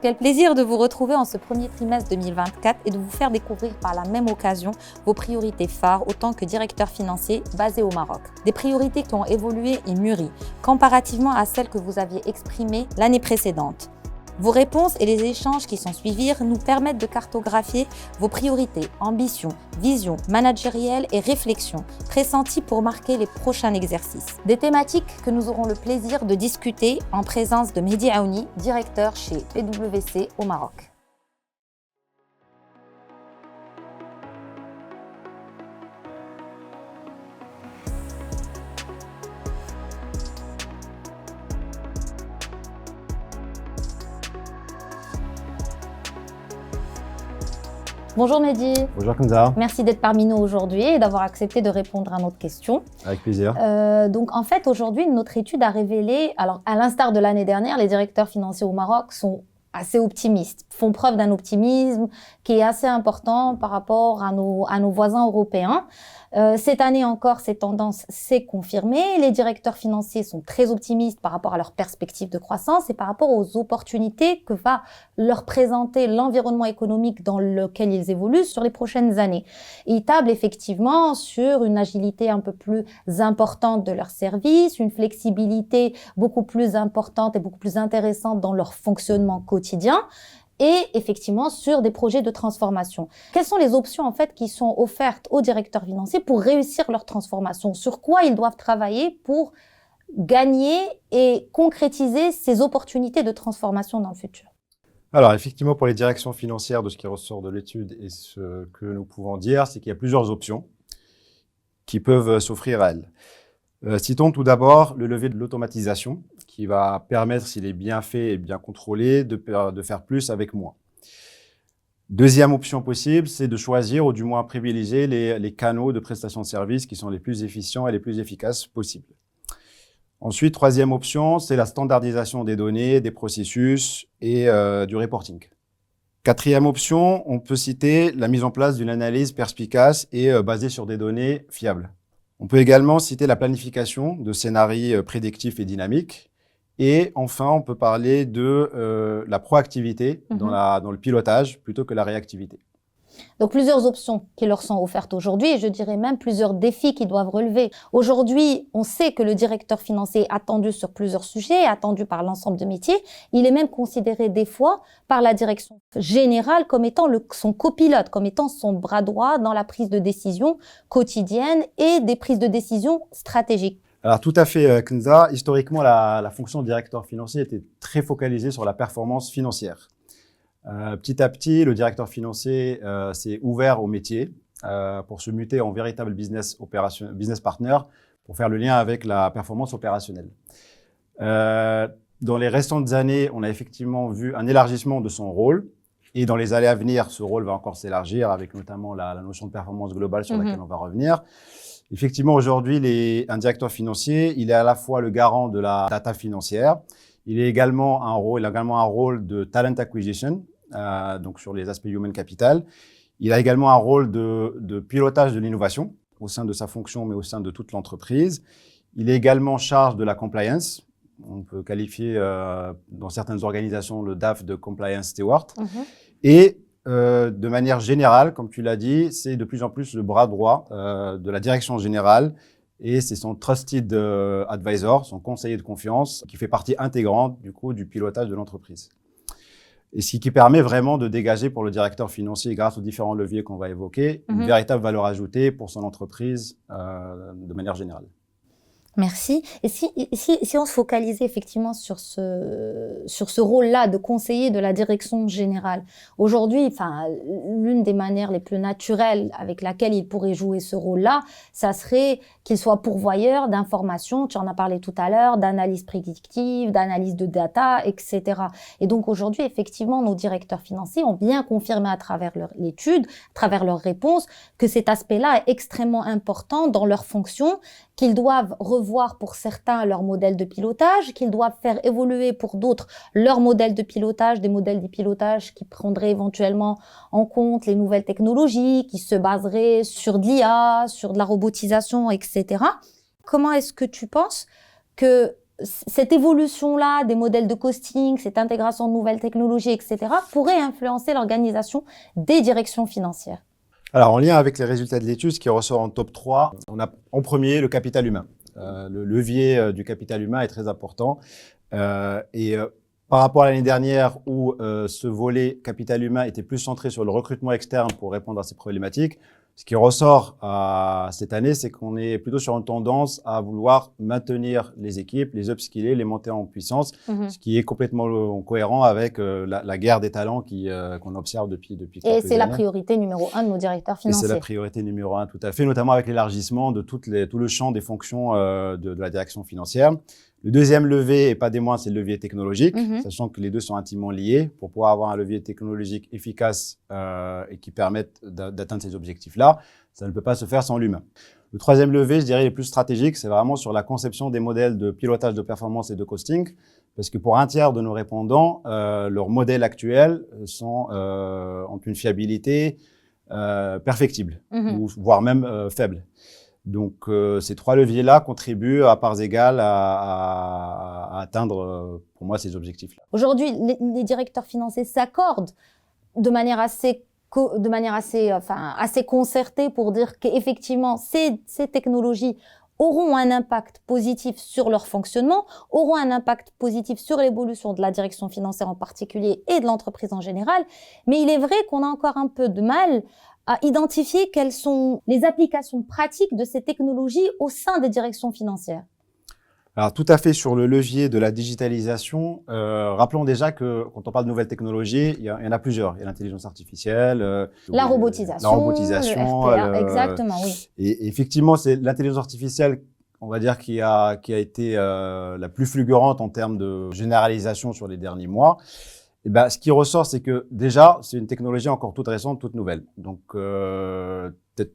Quel plaisir de vous retrouver en ce premier trimestre 2024 et de vous faire découvrir par la même occasion vos priorités phares autant que directeur financier basé au Maroc. Des priorités qui ont évolué et mûri comparativement à celles que vous aviez exprimées l'année précédente. Vos réponses et les échanges qui s'en suivirent nous permettent de cartographier vos priorités, ambitions, visions, managérielles et réflexions pressenties pour marquer les prochains exercices. Des thématiques que nous aurons le plaisir de discuter en présence de Mehdi Aouni, directeur chez PwC au Maroc. Bonjour Mehdi. Bonjour Kenza. Merci d'être parmi nous aujourd'hui et d'avoir accepté de répondre à notre question. Avec plaisir. Donc en fait, aujourd'hui, notre étude a révélé, alors à l'instar de l'année dernière, les directeurs financiers au Maroc sont assez optimistes, font preuve d'un optimisme qui est assez important par rapport à nos voisins européens. Cette année encore, cette tendance s'est confirmée. Les directeurs financiers sont très optimistes par rapport à leurs perspectives de croissance et par rapport aux opportunités que va leur présenter l'environnement économique dans lequel ils évoluent sur les prochaines années. Ils tablent effectivement sur une agilité un peu plus importante de leurs services, une flexibilité beaucoup plus importante et beaucoup plus intéressante dans leur fonctionnement quotidien, et effectivement sur des projets de transformation. Quelles sont les options en fait qui sont offertes aux directeurs financiers pour réussir leur transformation? Sur quoi ils doivent travailler pour gagner et concrétiser ces opportunités de transformation dans le futur? Alors effectivement, pour les directions financières, de ce qui ressort de l'étude et ce que nous pouvons dire, c'est qu'il y a plusieurs options qui peuvent s'offrir à elles. Citons tout d'abord le levier de l'automatisation qui va permettre, s'il est bien fait et bien contrôlé, de faire plus avec moins. Deuxième option possible, c'est de choisir ou du moins privilégier les canaux de prestation de services qui sont les plus efficients et les plus efficaces possibles. Ensuite, troisième option, c'est la standardisation des données, des processus et du reporting. Quatrième option, on peut citer la mise en place d'une analyse perspicace et basée sur des données fiables. On peut également citer la planification de scénarios prédictifs et dynamiques. Et enfin, on peut parler de la proactivité dans le pilotage plutôt que la réactivité. Donc plusieurs options qui leur sont offertes aujourd'hui et je dirais même plusieurs défis qu'ils doivent relever. Aujourd'hui, on sait que le directeur financier est attendu sur plusieurs sujets, attendu par l'ensemble de métiers. Il est même considéré des fois par la direction générale comme étant son copilote, comme étant son bras droit dans la prise de décision quotidienne et des prises de décision stratégiques. Alors tout à fait, Kenza. Historiquement, la fonction de directeur financier était très focalisée sur la performance financière. Petit à petit, le directeur financier s'est ouvert au métier pour se muter en véritable business partner pour faire le lien avec la performance opérationnelle. Dans les récentes années, on a effectivement vu un élargissement de son rôle et dans les années à venir, ce rôle va encore s'élargir avec notamment la notion de performance globale sur laquelle on va revenir. Effectivement, aujourd'hui, un directeur financier, il est à la fois le garant de la data financière, il a également un rôle de talent acquisition, donc sur les aspects human capital. Il a également un rôle de pilotage de l'innovation au sein de sa fonction, mais au sein de toute l'entreprise. Il est également en charge de la compliance. On peut qualifier dans certaines organisations le DAF de compliance steward. Et de manière générale, comme tu l'as dit, c'est de plus en plus le bras droit de la direction générale et c'est son trusted advisor, son conseiller de confiance, qui fait partie intégrante du pilotage de l'entreprise. Et ce qui permet vraiment de dégager pour le directeur financier, grâce aux différents leviers qu'on va évoquer, une véritable valeur ajoutée pour son entreprise de manière générale. Merci. Et si on se focalisait effectivement sur ce rôle-là de conseiller de la direction générale, aujourd'hui, l'une des manières les plus naturelles avec laquelle il pourrait jouer ce rôle-là, ça serait qu'il soit pourvoyeur d'informations, tu en as parlé tout à l'heure, d'analyse prédictive, d'analyse de data, etc. Et donc aujourd'hui, effectivement, nos directeurs financiers ont bien confirmé à travers l'étude, à travers leurs réponses, que cet aspect-là est extrêmement important dans leur fonction, qu'ils doivent revoir pour certains leur modèle de pilotage, qu'ils doivent faire évoluer pour d'autres leur modèle de pilotage, des modèles de pilotage qui prendraient éventuellement en compte les nouvelles technologies, qui se baseraient sur de l'IA, sur de la robotisation, etc. Comment est-ce que tu penses que cette évolution-là des modèles de costing, cette intégration de nouvelles technologies, etc., pourrait influencer l'organisation des directions financières? Alors, en lien avec les résultats de l'étude, ce qui ressort en top 3, on a en premier le capital humain. Le levier du capital humain est très important. Par rapport à l'année dernière où ce volet capital humain était plus centré sur le recrutement externe pour répondre à ces problématiques, ce qui ressort cette année, c'est qu'on est plutôt sur une tendance à vouloir maintenir les équipes, les upskiller, les monter en puissance, ce qui est complètement cohérent avec la guerre des talents qu'on observe depuis quelques années. Et c'est la priorité numéro 1 de nos directeurs financiers. Et c'est la priorité numéro 1, tout à fait, notamment avec l'élargissement de tout le champ des fonctions de la direction financière. Le deuxième levier, et pas des moindres, c'est le levier technologique, sachant que les deux sont intimement liés. Pour pouvoir avoir un levier technologique efficace et qui permette d'atteindre ces objectifs-là, ça ne peut pas se faire sans l'humain. Le troisième levier, je dirais, le plus stratégique, c'est vraiment sur la conception des modèles de pilotage de performance et de costing, parce que pour un tiers de nos répondants, leurs modèles actuels ont une fiabilité perfectible, voire même faible. Donc, ces trois leviers-là contribuent à parts égales à atteindre, pour moi, ces objectifs-là. Aujourd'hui, les directeurs financiers s'accordent de manière assez concertée pour dire qu'effectivement, ces technologies auront un impact positif sur leur fonctionnement, auront un impact positif sur l'évolution de la direction financière en particulier et de l'entreprise en général. Mais il est vrai qu'on a encore un peu de mal à identifier quelles sont les applications pratiques de ces technologies au sein des directions financières. Alors, tout à fait sur le levier de la digitalisation. Rappelons déjà que quand on parle de nouvelles technologies, il y en a plusieurs. Il y a l'intelligence artificielle, la robotisation, le RPA, exactement, oui. Et effectivement, c'est l'intelligence artificielle, on va dire, qui a été la plus fulgurante en termes de généralisation sur les derniers mois. Et ben, ce qui ressort, c'est que déjà, c'est une technologie encore toute récente, toute nouvelle. Donc, peut-être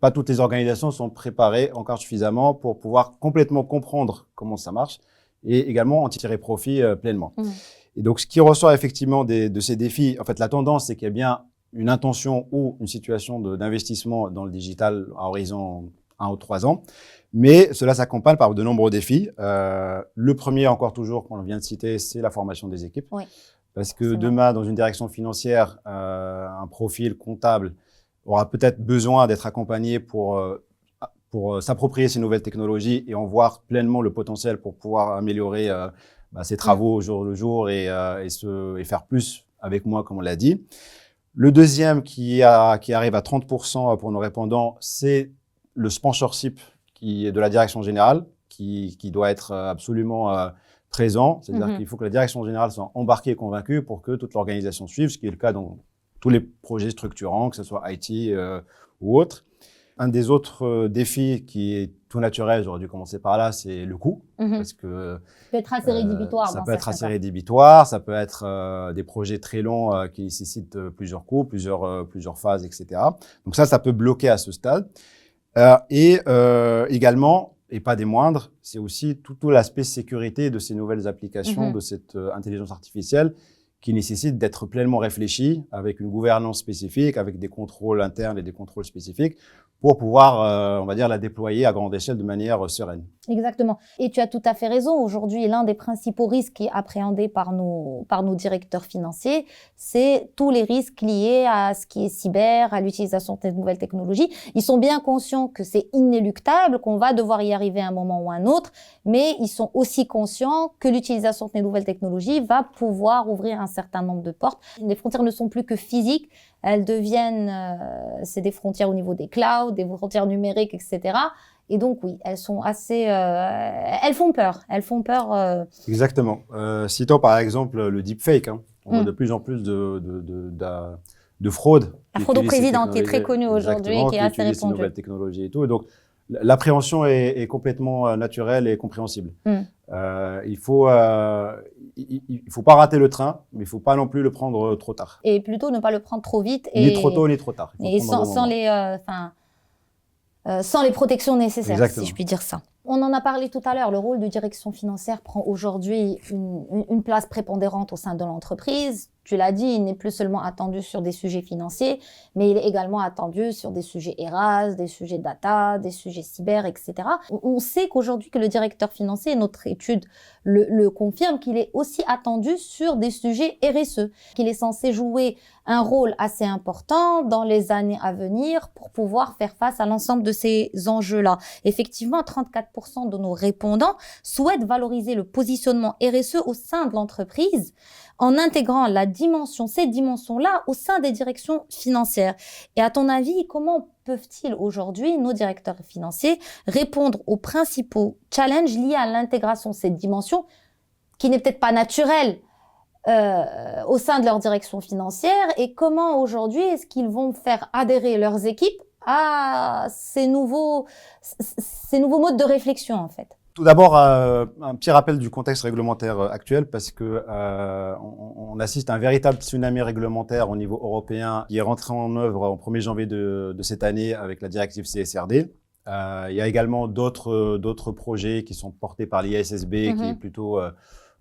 pas toutes les organisations sont préparées encore suffisamment pour pouvoir complètement comprendre comment ça marche et également en tirer profit pleinement. Et donc, ce qui ressort effectivement de ces défis, en fait, la tendance, c'est qu'il y a bien une intention ou une situation d'investissement dans le digital à horizon 1 ou 3 ans. Mais cela s'accompagne par de nombreux défis. Le premier, encore toujours, qu'on vient de citer, c'est la formation des équipes. Oui. Parce que demain, dans une direction financière, un profil comptable aura peut-être besoin d'être accompagné pour s'approprier ces nouvelles technologies et en voir pleinement le potentiel pour pouvoir améliorer ses travaux au jour le jour et faire plus avec moins, comme on l'a dit. Le deuxième qui arrive à 30% pour nos répondants, c'est le sponsorship qui est de la direction générale, qui doit être absolument présent. C'est-à-dire qu'il faut que la direction générale soit embarquée et convaincue pour que toute l'organisation suive, ce qui est le cas dans tous les projets structurants, que ce soit IT ou autre. Un des autres défis qui est tout naturel, j'aurais dû commencer par là, c'est le coût. Parce que ça peut être assez rédhibitoire. Ça peut être assez rédhibitoire, ça peut être des projets très longs qui nécessitent plusieurs coûts, plusieurs phases, etc. Donc ça peut bloquer à ce stade. Également, et pas des moindres, c'est aussi tout l'aspect sécurité de ces nouvelles applications, de cette intelligence artificielle qui nécessite d'être pleinement réfléchi avec une gouvernance spécifique, avec des contrôles internes et des contrôles spécifiques pour pouvoir, on va dire, la déployer à grande échelle de manière sereine. Exactement. Et tu as tout à fait raison. Aujourd'hui, l'un des principaux risques qui est appréhendé par nos directeurs financiers, c'est tous les risques liés à ce qui est cyber, à l'utilisation de nouvelles technologies. Ils sont bien conscients que c'est inéluctable, qu'on va devoir y arriver à un moment ou à un autre, mais ils sont aussi conscients que l'utilisation de ces nouvelles technologies va pouvoir ouvrir un certain nombre de portes. Les frontières ne sont plus que physiques, elles deviennent, c'est des frontières au niveau des clouds, des frontières numériques, etc. Et donc, oui, elles sont assez... elles font peur. Exactement. Citons par exemple le deepfake. On voit de plus en plus de fraude. La fraude au président qui est très connue aujourd'hui et qui est assez répandue. Ces nouvelles technologies et tout. Et donc, l'appréhension est complètement naturelle et compréhensible. Il faut pas rater le train, mais il faut pas non plus le prendre trop tard. Et plutôt ne pas le prendre trop vite. Ni trop tôt, ni trop tard. Et sans les protections nécessaires, si je puis dire ça. On en a parlé tout à l'heure, le rôle de direction financière prend aujourd'hui une place prépondérante au sein de l'entreprise. Tu l'as dit, il n'est plus seulement attendu sur des sujets financiers, mais il est également attendu sur des sujets ERAS, des sujets data, des sujets cyber, etc. On sait qu'aujourd'hui que le directeur financier, notre étude le confirme, qu'il est aussi attendu sur des sujets RSE, qu'il est censé jouer un rôle assez important dans les années à venir pour pouvoir faire face à l'ensemble de ces enjeux-là. Effectivement, 34% de nos répondants souhaitent valoriser le positionnement RSE au sein de l'entreprise en intégrant ces dimensions-là au sein des directions financières. Et à ton avis, comment peuvent-ils aujourd'hui, nos directeurs financiers, répondre aux principaux challenges liés à l'intégration de cette dimension qui n'est peut-être pas naturelle au sein de leur direction financière, et comment aujourd'hui est-ce qu'ils vont faire adhérer leurs équipes à ces nouveaux modes de réflexion en fait? Tout d'abord, un petit rappel du contexte réglementaire actuel, parce que on assiste à un véritable tsunami réglementaire au niveau européen qui est rentré en œuvre au 1er janvier de cette année avec la directive CSRD. Il y a également d'autres projets qui sont portés par l'IASSB, qui est plutôt,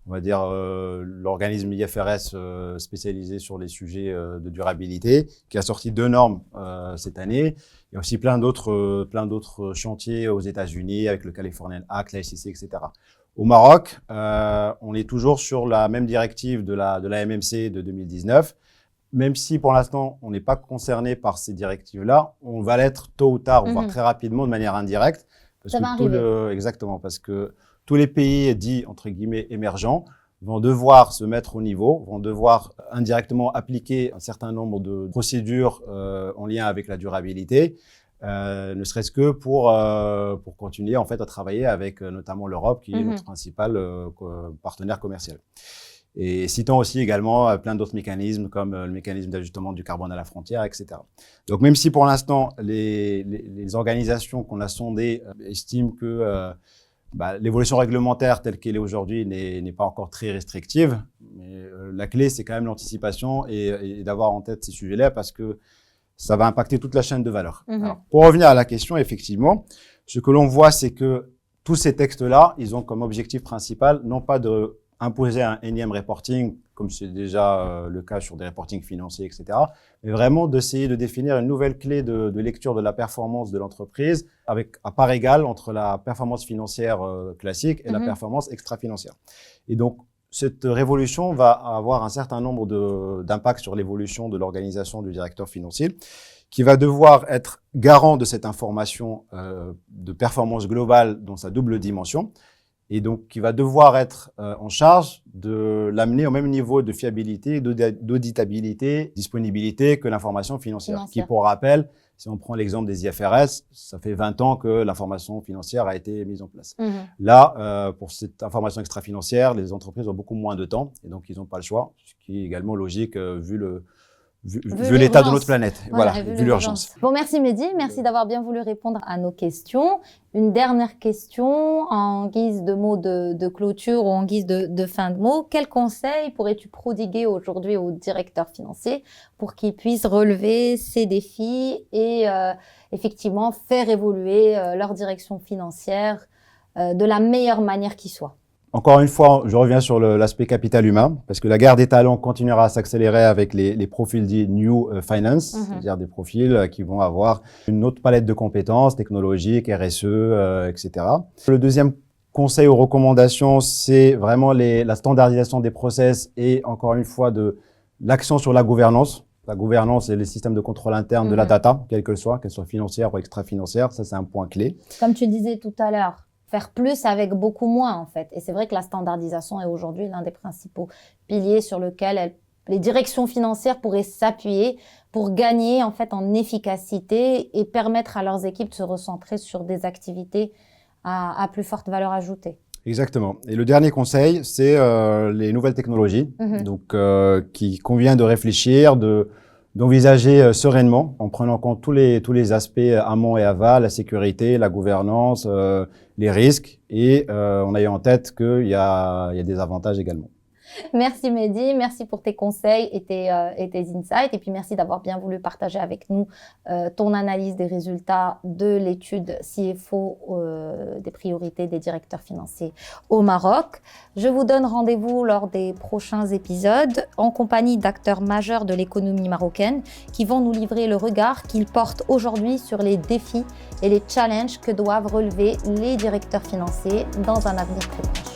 on va dire, l'organisme IFRS spécialisé sur les sujets de durabilité, qui a sorti 2 normes cette année. Il y a aussi plein d'autres chantiers aux États-Unis avec le Californian Act, la SEC, etc. Au Maroc, on est toujours sur la même directive de la MMC de 2019. Même si pour l'instant on n'est pas concerné par ces directives-là, on va l'être tôt ou tard, voire très rapidement de manière indirecte. Ça va arriver. Exactement, parce que tous les pays dits entre guillemets émergents vont devoir se mettre au niveau, vont devoir indirectement appliquer un certain nombre de procédures en lien avec la durabilité, ne serait-ce que pour continuer en fait à travailler avec notamment l'Europe, qui est notre principal partenaire commercial. Et citant aussi également plein d'autres mécanismes comme le mécanisme d'ajustement du carbone à la frontière, etc. Donc même si pour l'instant les organisations qu'on a sondées estiment que l'évolution réglementaire telle qu'elle est aujourd'hui n'est pas encore très restrictive, mais la clé c'est quand même l'anticipation et d'avoir en tête ces sujets-là, parce que ça va impacter toute la chaîne de valeur. Alors, pour revenir à la question, effectivement, ce que l'on voit, c'est que tous ces textes-là, ils ont comme objectif principal non pas de imposer un énième reporting, comme c'est déjà le cas sur des reportings financiers, etc., mais vraiment d'essayer de définir une nouvelle clé de lecture de la performance de l'entreprise avec à part égale entre la performance financière classique et la performance extra-financière. Et donc, cette révolution va avoir un certain nombre d'impacts sur l'évolution de l'organisation du directeur financier, qui va devoir être garant de cette information de performance globale dans sa double dimension, et donc qui va devoir être en charge de l'amener au même niveau de fiabilité, d'auditabilité, disponibilité que l'information financière. Qui, pour rappel, si on prend l'exemple des IFRS, ça fait 20 ans que l'information financière a été mise en place. Là, pour cette information extra-financière, les entreprises ont beaucoup moins de temps, et donc ils n'ont pas le choix, ce qui est également logique vu l'état de notre planète, voilà, vu l'urgence. Bon, merci Mehdi, merci d'avoir bien voulu répondre à nos questions. Une dernière question en guise de mot de clôture ou en guise de fin de mot. Quel conseil pourrais-tu prodiguer aujourd'hui aux directeurs financiers pour qu'ils puissent relever ces défis et effectivement faire évoluer leur direction financière de la meilleure manière qui soit? Encore une fois, je reviens sur l'aspect capital humain, parce que la guerre des talents continuera à s'accélérer avec les profils dits New Finance, c'est-à-dire des profils qui vont avoir une autre palette de compétences technologiques, RSE, etc. Le deuxième conseil ou recommandation, c'est vraiment la standardisation des process et encore une fois de l'accent sur la gouvernance. La gouvernance et les systèmes de contrôle interne de la data, qu'elle soit financière ou extra-financière, ça c'est un point clé. Comme tu disais tout à l'heure, faire plus avec beaucoup moins, en fait. Et c'est vrai que la standardisation est aujourd'hui l'un des principaux piliers sur lequel les directions financières pourraient s'appuyer pour gagner, en fait, en efficacité et permettre à leurs équipes de se recentrer sur des activités à plus forte valeur ajoutée. Exactement. Et le dernier conseil, c'est les nouvelles technologies. Donc, qui convient de réfléchir, d'envisager sereinement, en prenant en compte tous les aspects amont et aval, la sécurité, la gouvernance, les risques, et en ayant en tête qu'il y a des avantages également. Merci Mehdi, merci pour tes conseils et tes insights. Et puis merci d'avoir bien voulu partager avec nous ton analyse des résultats de l'étude CFO des priorités des directeurs financiers au Maroc. Je vous donne rendez-vous lors des prochains épisodes en compagnie d'acteurs majeurs de l'économie marocaine qui vont nous livrer le regard qu'ils portent aujourd'hui sur les défis et les challenges que doivent relever les directeurs financiers dans un avenir très proche.